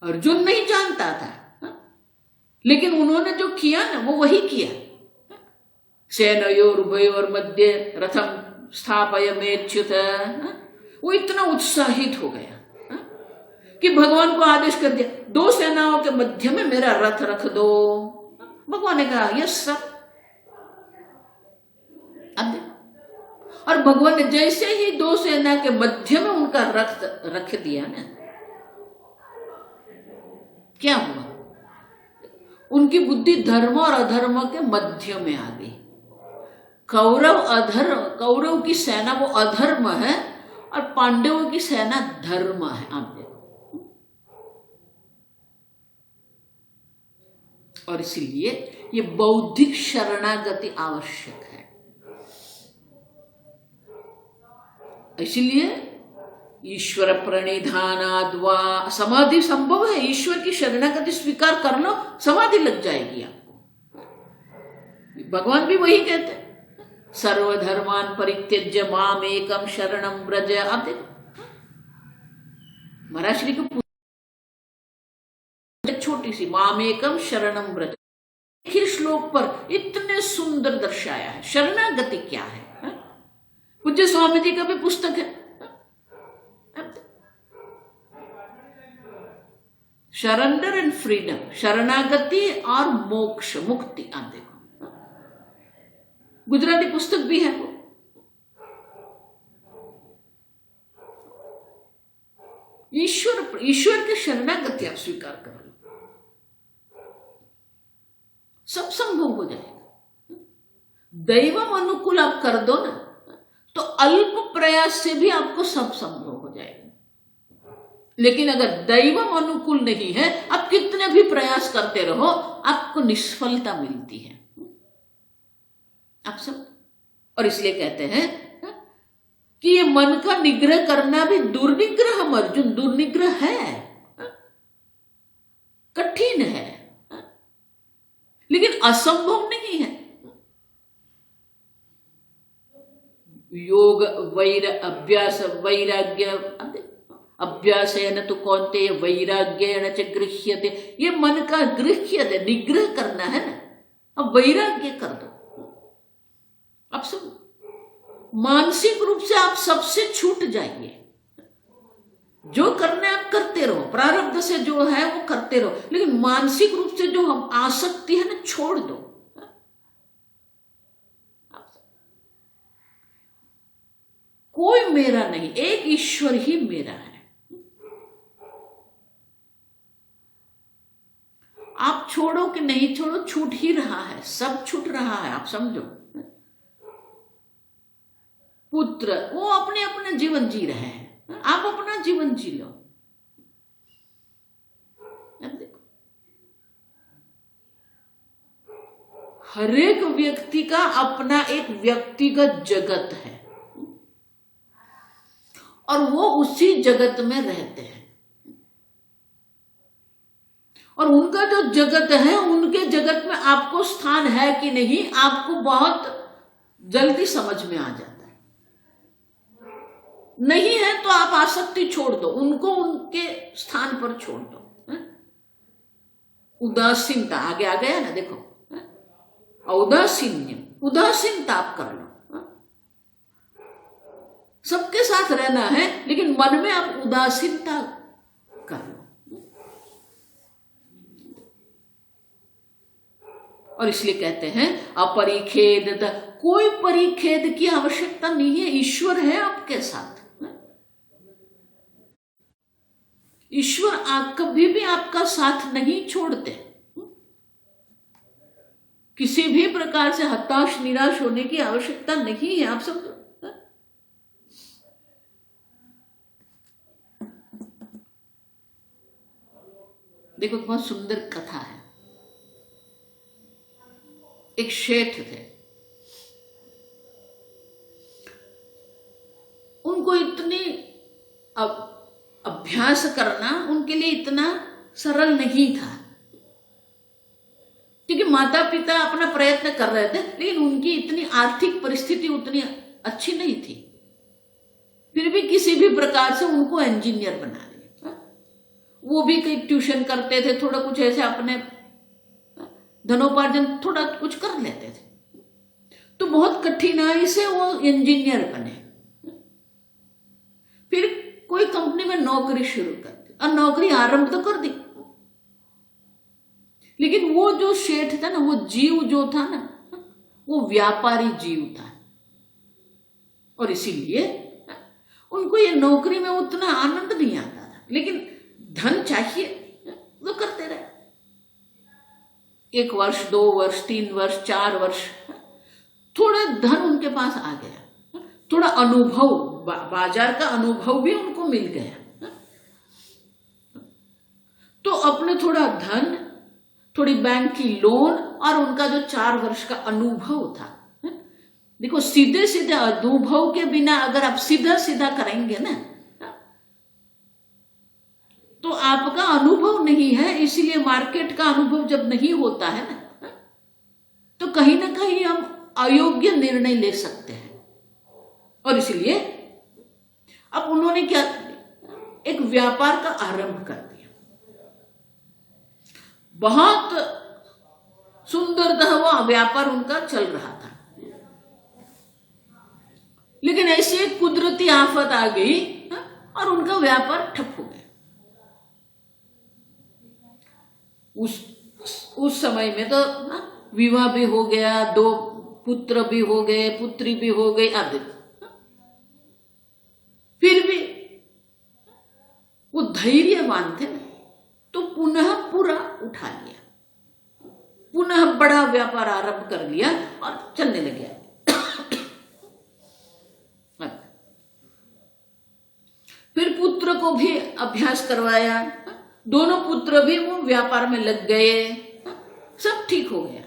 अर्जुन नहीं जानता था, लेकिन उन्होंने जो किया ना वो वही किया। सेनयोरुभयोर मध्य रथम स्थापयमेच्युत, वो इतना उत्साहित हो गया कि भगवान को आदेश कर दिया, 2 सेनाओं के मध्य में मेरा रथ रख दो। भगवान ने कहा यस सर। और भगवान ने जैसे ही 2 सेना के मध्य में उनका रथ रख दिया ना, क्या हुआ? उनकी बुद्धि धर्म और अधर्म के मध्य में आ गई। कौरव की सेना वो अधर्म है और पांडवों की सेना धर्म है। आप देखो, और इसीलिए ये बौद्धिक शरणागति आवश्यक है। इसलिए ईश्वर प्रणिधानाद्वा समाधि संभव है। ईश्वर की शरणागति स्वीकार कर लो, समाधि लग जाएगी आपको। भगवान भी वही कहते हैं, सर्वधर्मान परित्यज्य माम एकम शरणम व्रज। आप देखो महाराज श्री को छोटी सी मामेकम शरणम व्रज, एक ही श्लोक पर इतने सुंदर दर्शाया है शरणागति क्या है। पूज्य स्वामी जी का भी पुस्तक है सरेंडर एंड फ्रीडम, शरणागति और मोक्ष मुक्ति। आप देखो गुजराती पुस्तक भी है वो। ईश्वर के शरणागति आप स्वीकार कर लो, सब संभव हो जाएगा। दैवम अनुकूल आप कर दो ना, तो अल्प प्रयास से भी आपको सब संभव हो जाएगा। लेकिन अगर दैवम अनुकूल नहीं है, आप कितने भी प्रयास करते रहो, आपको निष्फलता मिलती है। आप सब, और इसलिए कहते हैं कि ये मन का निग्रह करना भी दुर्निग्रह, अर्जुन दुर्निग्रह है, कठिन है, लेकिन असंभव नहीं है। योग अभ्यास वैराग्य अभ्यासेन तो कौन्तेय वैराग्येण च गृह्यते। ये मन का गृह्यते, निग्रह करना है ना, अब वैराग्य कर दो। अब सब मानसिक रूप से आप सबसे छूट जाइए। जो करना है आप करते रहो, प्रारब्ध से जो है वो करते रहो, लेकिन मानसिक रूप से जो हम आसक्ति है ना, छोड़ दो। कोई मेरा नहीं, एक ईश्वर ही मेरा है। आप छोड़ो कि नहीं छोड़ो, छूट ही रहा है, सब छूट रहा है। आप समझो, पुत्र वो अपने अपने जीवन जी रहे हैं, आप अपना जीवन जी लो। अब देखो, हर एक व्यक्ति का अपना एक व्यक्तिगत जगत है और वो उसी जगत में रहते हैं, और उनका जो जगत है, उनके जगत में आपको स्थान है कि नहीं, आपको बहुत जल्दी समझ में आ जाता है। नहीं है तो आप आसक्ति छोड़ दो, उनको उनके स्थान पर छोड़ दो। उदासीनता आगे आ गया ना, देखो उदासीनता आप कर लो। सबके साथ रहना है, लेकिन मन में आप उदासीनता कर लो। और इसलिए कहते हैं अपरिखेद, कोई परिखेद की आवश्यकता नहीं है, ईश्वर है आपके साथ। ईश्वर कभी भी आपका साथ नहीं छोड़ते। किसी भी प्रकार से हताश निराश होने की आवश्यकता नहीं है। आप सब देखो, बहुत सुंदर कथा है। एक शेठ थे, उनको इतनी अब अभ्यास करना उनके लिए इतना सरल नहीं था, क्योंकि माता पिता अपना प्रयत्न कर रहे थे, लेकिन उनकी इतनी आर्थिक परिस्थिति उतनी अच्छी नहीं थी। फिर भी किसी भी प्रकार से उनको इंजीनियर बना दिया। वो भी कहीं ट्यूशन करते थे, थोड़ा कुछ ऐसे अपने धनोपार्जन थोड़ा कुछ कर लेते थे, तो बहुत कठिनाई से वो इंजीनियर बने। फिर कोई कंपनी में नौकरी शुरू कर दी और नौकरी आरंभ तो कर दी, लेकिन वो जो सेठ था ना, वो जीव जो था ना, वो व्यापारी जीव था, और इसीलिए उनको ये नौकरी में उतना आनंद नहीं आता था, लेकिन धन चाहिए तो करते रहे। 1 वर्ष, 2 वर्ष, 3 वर्ष, 4 वर्ष, थोड़ा धन उनके पास आ गया, थोड़ा अनुभव, बाजार का अनुभव भी उनको मिल गया, तो अपने थोड़ा धन, थोड़ी बैंक की लोन और उनका जो 4 वर्ष का अनुभव था। देखो, सीधे सीधे अनुभव के बिना अगर आप सीधा सीधा करेंगे ना, तो आपका अनुभव नहीं है, इसीलिए मार्केट का अनुभव जब नहीं होता है ना, तो कहीं ना कहीं हम अयोग्य निर्णय ले सकते हैं। और इसलिए अब उन्होंने क्या, एक व्यापार का आरंभ कर दिया। बहुत सुंदरतः वो व्यापार उनका चल रहा था, लेकिन ऐसी एक कुदरती आफत आ गई और उनका व्यापार ठप हो गया। उस समय में तो विवाह भी हो गया, 2 पुत्र भी हो गए, पुत्री भी हो गई आदि, फिर भी वो धैर्यवान थे, तो पुनः पूरा उठा लिया, पुनः बड़ा व्यापार आरंभ कर लिया और चलने लगे। फिर पुत्र को भी अभ्यास करवाया, दोनों पुत्र भी वो व्यापार में लग गए, सब ठीक हो गया।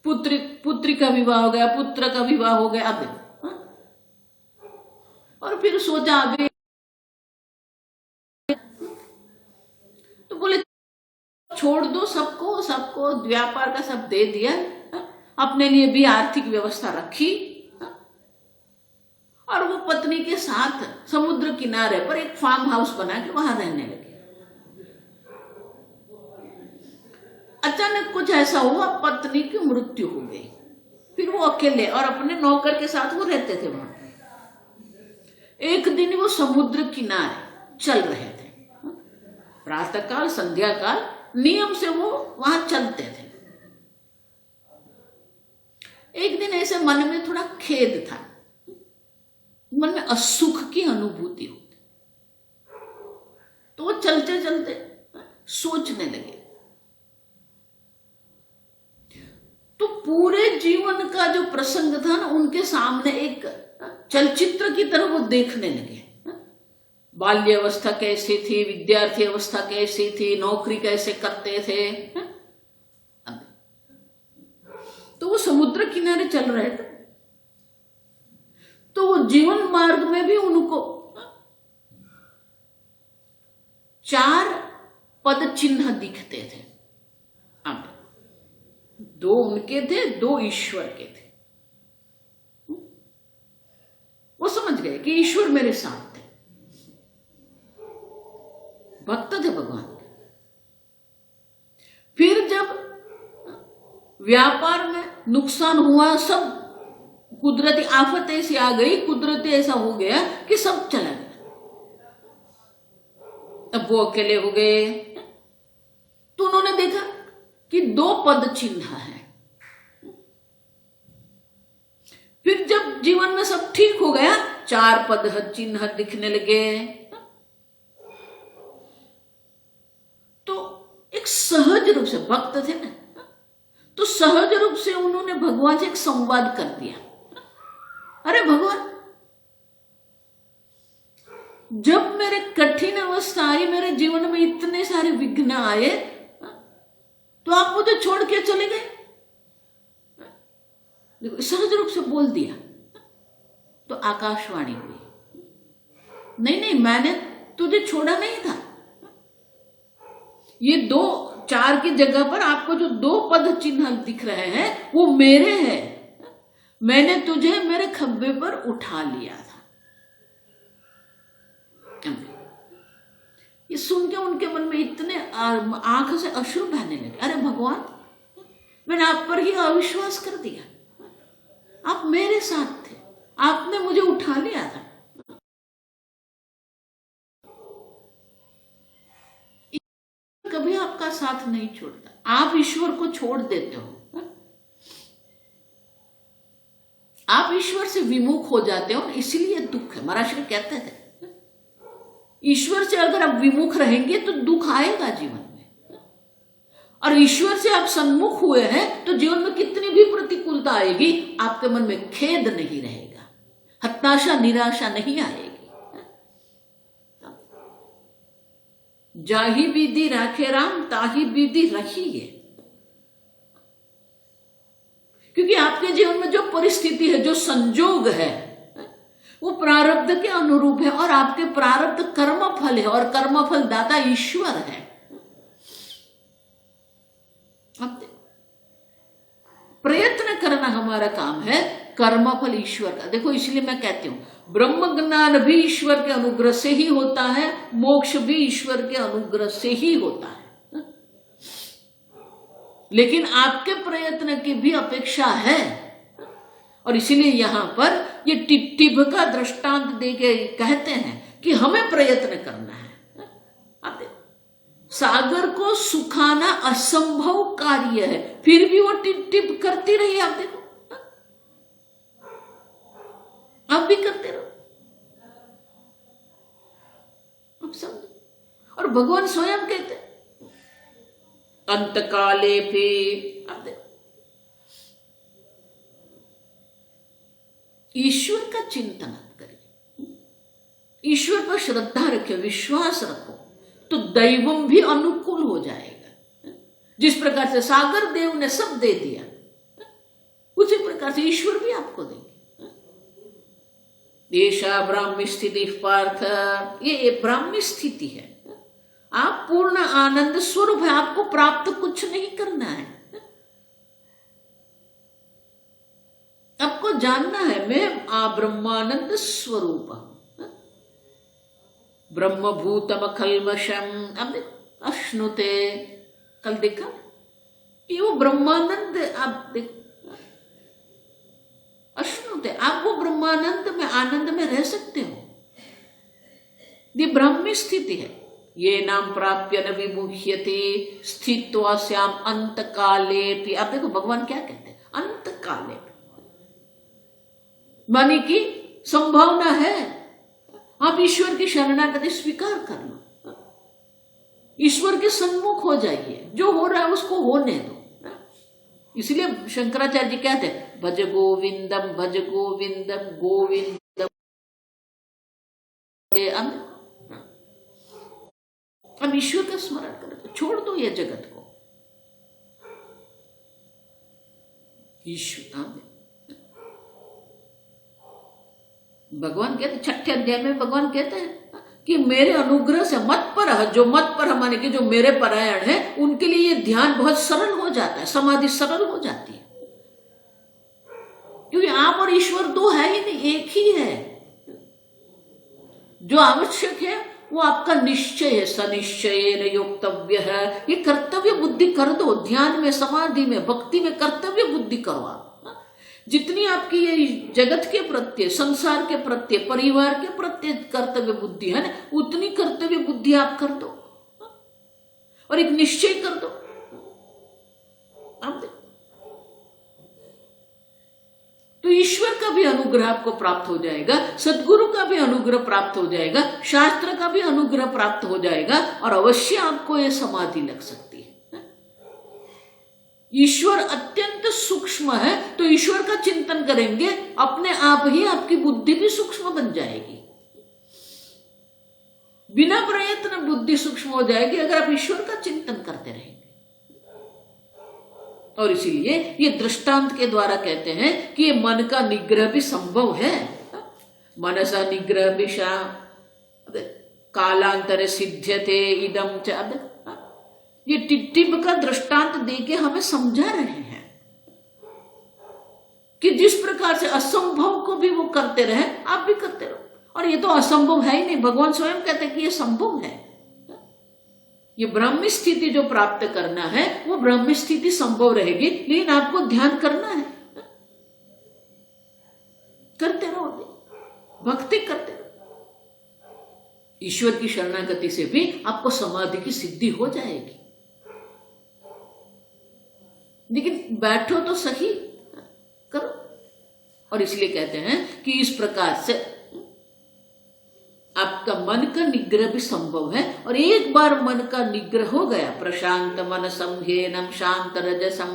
पुत्री का विवाह हो गया, पुत्र का विवाह हो गया। अब और फिर सोचा अभी, तो बोले छोड़ दो सबको, सबको व्यापार का सब दे दिया, अपने लिए भी आर्थिक व्यवस्था रखी, और वो पत्नी के साथ समुद्र किनारे पर एक फार्म हाउस बना के वहां रहने लगे। अचानक कुछ ऐसा हुआ, पत्नी की मृत्यु हो गई। फिर वो अकेले और अपने नौकर के साथ वो रहते थे वहां। एक दिन वो समुद्र किनारे चल रहे थे, प्रातःकाल संध्या काल नियम से वो वहां चलते थे। एक दिन ऐसे मन में थोड़ा खेद था, मन में असुख की अनुभूति होती, तो वो चलते चलते सोचने लगे। तो पूरे जीवन का जो प्रसंग था ना, उनके सामने एक चलचित्र की तरह वो देखने लगे। बाल्य अवस्था कैसी थी, विद्यार्थी अवस्था कैसी थी, नौकरी कैसे करते थे। तो वो समुद्र किनारे चल रहे थे, तो वो जीवन मार्ग में भी उनको 4 पद चिन्ह दिखते थे। 2 उनके थे, 2 ईश्वर के थे। वो समझ गए कि ईश्वर मेरे साथ थे, भक्त थे भगवान के। फिर जब व्यापार में नुकसान हुआ, सब कुदरती आफत ऐसी आ गई, कुदरती ऐसा हो गया कि सब चला गया। अब वो अकेले हो गए, तो उन्होंने देखा कि 2 पद चिन्ह है। फिर जब जीवन में सब ठीक हो गया, 4 पद चिन्ह दिखने लगे, तो एक सहज रूप से, भक्त थे ना, तो सहज रूप से उन्होंने भगवान से एक संवाद कर दिया। अरे भगवान, जब मेरे कठिन अवस्था आई, मेरे जीवन में इतने सारे विघ्न आए, तो आप मुझे छोड़ के चले गए। देखो, सहज रूप से बोल दिया। तो आकाशवाणी हुई, नहीं नहीं, मैंने तुझे छोड़ा नहीं था। ये 2 4 की जगह पर आपको जो 2 पद चिन्ह दिख रहे हैं वो मेरे हैं। मैंने तुझे मेरे खब्बे पर उठा लिया था। ये सुन के उनके मन में इतने आंख से अश्रु बहने लगे। अरे भगवान, मैंने आप पर ही अविश्वास कर दिया, आप मेरे साथ थे, आपने मुझे उठा लिया था। कभी आपका साथ नहीं छोड़ता, आप ईश्वर को छोड़ देते हो, आप ईश्वर से विमुख हो जाते हो, इसीलिए दुख है। महाराज श्री कहते हैं ईश्वर से अगर आप विमुख रहेंगे तो दुख आएगा जीवन में, और ईश्वर से आप सन्मुख हुए हैं तो जीवन में कितनी भी प्रतिकूलता आएगी आपके मन में खेद नहीं रहेगा, हताशा निराशा नहीं आएगी। जाही विधि राखे राम ताही विधि रखिए, क्योंकि आपके जीवन में जो परिस्थिति है, जो संजोग है, वो प्रारब्ध के अनुरूप है, और आपके प्रारब्ध कर्म फल है, और कर्म फल दाता ईश्वर है। अब प्रयत्न करना हमारा काम है, कर्म फल ईश्वर का। देखो, इसलिए मैं कहती हूं ब्रह्म ज्ञान भी ईश्वर के अनुग्रह से ही होता है, मोक्ष भी ईश्वर के अनुग्रह से ही होता है, लेकिन आपके प्रयत्न की भी अपेक्षा है। और इसीलिए यहां पर ये टिट्टिभ का दृष्टांत देके कहते हैं कि हमें प्रयत्न करना है। आप देखो, सागर को सुखाना असंभव कार्य है, फिर भी वो टिप करती रही। आप देखो, आप भी करते रहो, आप समझो। और भगवान स्वयं कहते अंतकाले भी, आप देखो, ईश्वर का चिंतन करिए, ईश्वर पर श्रद्धा रखिए, विश्वास रखो, तो दैवम भी अनुकूल हो जाएगा। जिस प्रकार से सागर देव ने सब दे दिया, उसी प्रकार से ईश्वर भी आपको देंगे। ऐसा ब्राह्मी स्थिति पार्थ, ये ब्राह्मी स्थिति है। आप पूर्ण आनंद स्वरूप है, आपको प्राप्त कुछ नहीं करना है, आपको जानना है मैं ब्रह्मानंद स्वरूप, ब्रह्मभूतम खल्मषम। अब देखो, अश्नुते, कल देखा कि वो ब्रह्मानंद, आप देखो अश्नुते, आप वो ब्रह्मानंद में, आनंद में रह सकते हो। ये ब्राह्मी स्थिति है। ये नाम प्राप्य न विमुह्यते स्थित्वा श्याम अंत काले। आप देखो भगवान क्या कहते हैं, अंत काले, माने की संभावना है। आप ईश्वर की शरणागति स्वीकार कर लो, ईश्वर के सन्मुख हो जाइए, जो हो रहा है उसको होने दो। इसलिए शंकराचार्य जी कहते हैं भज गोविंदम, भज गोविंदम, गोविंदम। अब ईश्वर का स्मरण करो, छोड़ दो ये जगत को। ईश्वर, भगवान कहते, 6ठे अध्याय में भगवान कहते हैं कि मेरे अनुग्रह से मत पर, जो मत पर माने कि जो मेरे परायण है, उनके लिए ये ध्यान बहुत सरल हो जाता है, समाधि सरल हो जाती है, क्योंकि आप और ईश्वर दो है ही नहीं, एक ही है। जो आवश्यक है वो आपका निश्चय है, सनिश्चय योक्तव्य है। ये कर्तव्य बुद्धि कर दो, ध्यान में, समाधि में, भक्ति में कर्तव्य बुद्धि करो आप। जितनी आपकी ये जगत के प्रत्यय, संसार के प्रत्यय, परिवार के प्रत्यय कर्तव्य बुद्धि है ना, उतनी कर्तव्य बुद्धि आप कर दो और एक निश्चय कर दो। आप देखो, तो ईश्वर का भी अनुग्रह आपको प्राप्त हो जाएगा, सदगुरु का भी अनुग्रह प्राप्त हो जाएगा, शास्त्र का भी अनुग्रह प्राप्त हो जाएगा, और अवश्य आपको यह समाधि लग सकती है। ईश्वर अत्यंत सूक्ष्म है, तो ईश्वर का चिंतन करेंगे, अपने आप ही आपकी बुद्धि भी सूक्ष्म बन जाएगी। बिना प्रयत्न बुद्धि सूक्ष्म हो जाएगी अगर आप ईश्वर का चिंतन करते रहेंगे। और इसीलिए ये दृष्टांत के द्वारा कहते हैं कि ये मन का निग्रह भी संभव है। मनसा निग्रह विषा कालांतरे सिद्ध्यते इदम च। ये टिप का दृष्टांत देके हमें समझा रहे हैं कि जिस प्रकार से असंभव को भी वो करते रहे, आप भी करते रहो। और ये तो असंभव है ही नहीं, भगवान स्वयं कहते हैं कि ये संभव है। ये ब्रह्म स्थिति जो प्राप्त करना है वो ब्रह्म स्थिति संभव रहेगी, लेकिन आपको ध्यान करना है। करते रहो, भक्ति करते रहो। ईश्वर की शरणागति से भी आपको समाधि की सिद्धि हो जाएगी, लेकिन बैठो तो सही, करो। और इसलिए कहते हैं कि इस प्रकार से आपका मन का निग्रह भी संभव है। और एक बार मन का निग्रह हो गया, प्रशांत मन संहेनम शांत रजसम,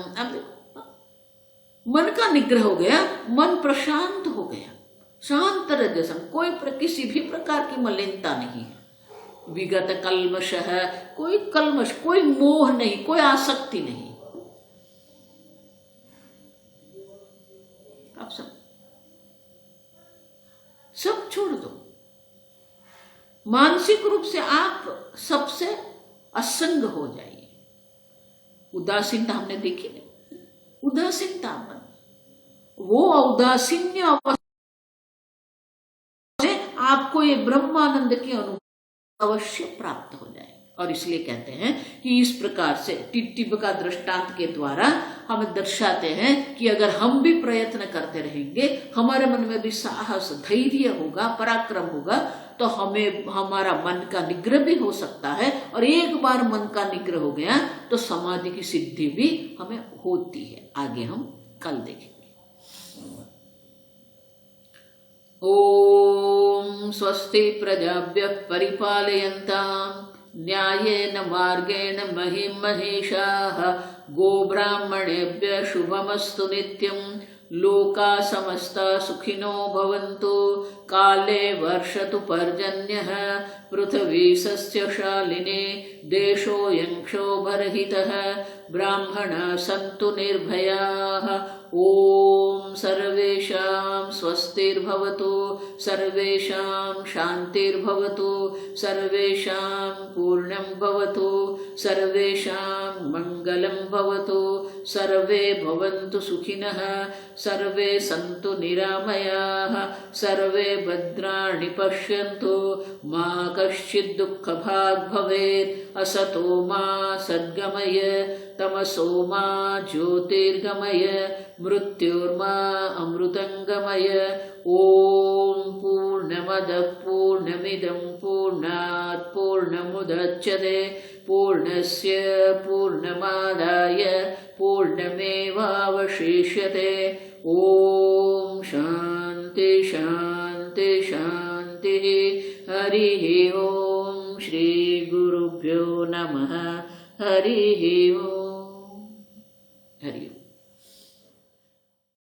मन का निग्रह हो गया, मन प्रशांत हो गया, शांत रजसम, कोई किसी भी प्रकार की मलिनता नहीं है, विगत कल्मश है, कोई कल्मश, कोई मोह नहीं, कोई आसक्ति नहीं। आप सब छोड़ दो, मानसिक रूप से आप सबसे असंग हो जाइए। उदासीनता हमने देखी नहीं, उदासीनता मन, वो उदासीन्य अवस्था से आपको ये ब्रह्मानंद की अनुभूति अवश्य प्राप्त हो जाए। और इसलिए कहते हैं कि इस प्रकार से टिप का दृष्टांत के द्वारा हमें दर्शाते हैं कि अगर हम भी प्रयत्न करते रहेंगे, हमारे मन में भी साहस, धैर्य होगा, पराक्रम होगा, तो हमें हमारा मन का निग्रह भी हो सकता है। और एक बार मन का निग्रह हो गया तो समाधि की सिद्धि भी हमें होती है। आगे हम कल देखेंगे। ओम स्वस्ति प्रजाभ्यः परिपालयन्ताम् न्यायेन मार्गेण महिं महिषाः गोब्राह्मणेभ्यः शुभमस्तु नित्यम् लोका समस्ता सुखिनो भवन्तु काले वर्षतु पर्जन्यः पृथिवी सस्यशालिनी देशोऽयं क्षोभरहितः ब्राह्मणाः सन्तु निर्भयाः। ओम सर्वेषां स्वस्तिर्भवतु, सर्वेषां शान्तिर्भवतु, सर्वेषां पूर्णं भवतु, सर्वेषां मङ्गलं भवतु, सर्वे भवन्तु सुखिनः, सर्वे सन्तु निरामयाः, सर्वे भद्राणि पश्यन्तु, मा कश्चित् दुःखभाग् भवेत्। असतो मा सद्गमय, तमसो मा ज्योतिर्गमय, मृत्युर्मा अमृतंगमय। ओम पूर्णमदः पूर्णमिदं पूर्णात् पूर्णमुदच्यते पूर्णस्य पूर्णमादाय पूर्णमेवावशिष्यते। ओम शांति शांति शांति। हरिः ओम। श्री गुरुभ्यो नमः। हरिः ओम।